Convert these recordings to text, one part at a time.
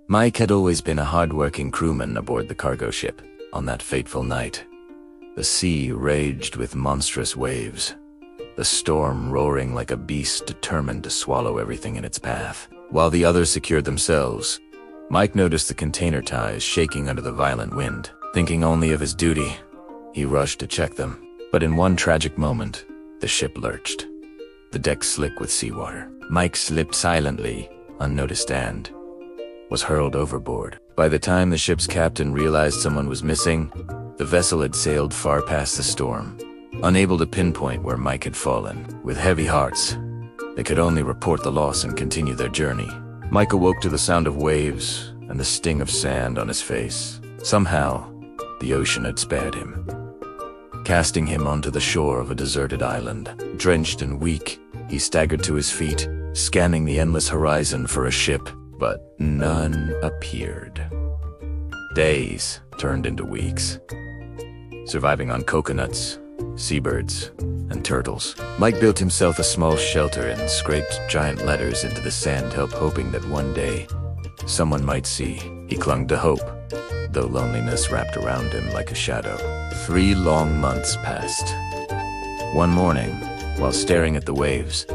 Mike had always been a hard-working crewman aboard the cargo ship. On that fateful night, the sea raged with monstrous waves, the storm roaring like a beast determined to swallow everything in its path. While the others secured themselves, Mike noticed the container ties shaking under the violent wind. Thinking only of his duty, he rushed to check them. But in one tragic moment, the ship lurched, the deck slick with seawater. Mike slipped silently, unnoticed, and was hurled overboard. By the time the ship's captain realized someone was missing, the vessel had sailed far past the storm. Unable to pinpoint where Mike had fallen, with heavy hearts, they could only report the loss and continue their journey. Mike awoke to the sound of waves and the sting of sand on his face. Somehow, the ocean had spared him, casting him onto the shore of a deserted island. Drenched and weak, he staggered to his feet, scanning the endless horizon for a ship, but none appeared. Days turned into weeks, surviving on coconuts, seabirds, and turtles. Mike built himself a small shelter and scraped giant letters into the sand, hoping that one day someone might see. He clung to hope, though loneliness wrapped around him like a shadow. 3 long months passed. One morning, while staring at the waves,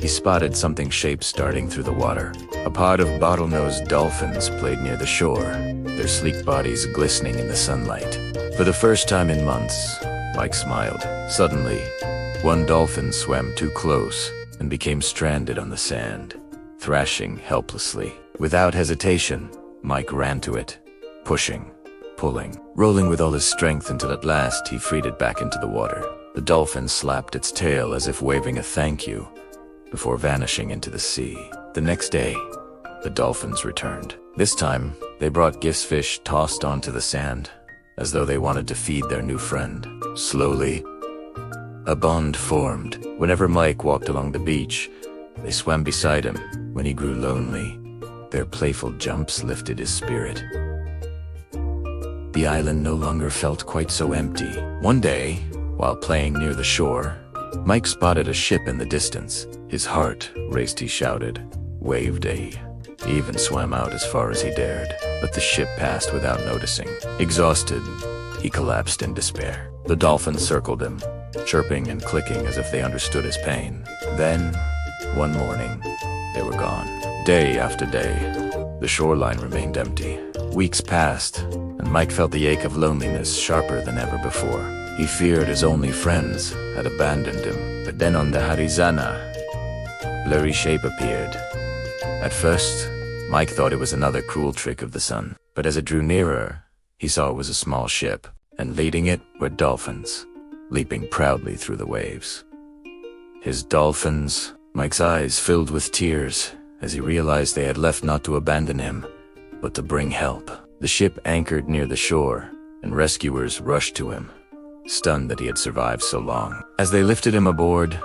he spotted something shaped starting through the water. A pod of bottlenose dolphins played near the shore, their sleek bodies glistening in the sunlight. For the first time in months, Mike smiled. Suddenly, one dolphin swam too close and became stranded on the sand, thrashing helplessly. Without hesitation, Mike ran to it, pushing, pulling, rolling with all his strength until at last he freed it back into the water. The dolphin slapped its tail as if waving a thank you, before vanishing into the sea. The next day, the dolphins returned. This time, they brought fish tossed onto the sand, as though they wanted to feed their new friend. Slowly, a bond formed. Whenever Mike walked along the beach, they swam beside him. When he grew lonely, their playful jumps lifted his spirit. The island no longer felt quite so empty. One day, while playing near the shore, Mike spotted a ship in the distance. His heart raced. He shouted, waved He even swam out as far as he dared, but the ship passed without noticing. Exhausted, he collapsed in despair. The dolphins circled him, chirping and clicking as if they understood his pain. Then, one morning, they were gone. Day after day, the shoreline remained empty. Weeks passed, and Mike felt the ache of loneliness sharper than ever before. He feared his only friends had abandoned him. But then on the horizon, a blurry shape appeared. At first, Mike thought it was another cruel trick of the sun. But as it drew nearer, he saw it was a small ship, and leading it were dolphins, leaping proudly through the waves. His dolphins, Mike's eyes filled with tears as he realized they had left not to abandon him, but to bring help. The ship anchored near the shore, and rescuers rushed to him, stunned that he had survived so long. As they lifted him aboard,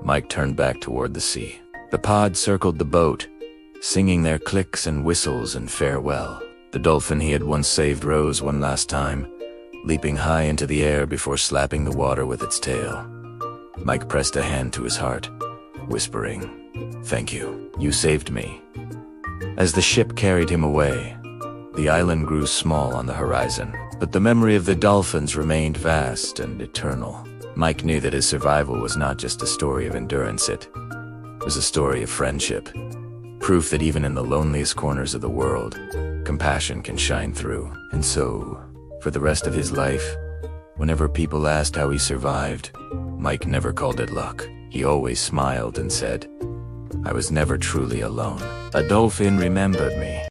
Mike turned back toward the sea. The pod circled the boat, singing their clicks and whistles in farewell. The dolphin he had once saved rose one last time, leaping high into the air before slapping the water with its tail. Mike pressed a hand to his heart, whispering, "Thank you. You saved me." As the ship carried him away, the island grew small on the horizon, but the memory of the dolphins remained vast and eternal. Mike knew that his survival was not just a story of endurance, it was a story of friendship. Proof that even in the loneliest corners of the world, compassion can shine through. And so, for the rest of his life, whenever people asked how he survived, Mike never called it luck. He always smiled and said, "I was never truly alone. A dolphin remembered me."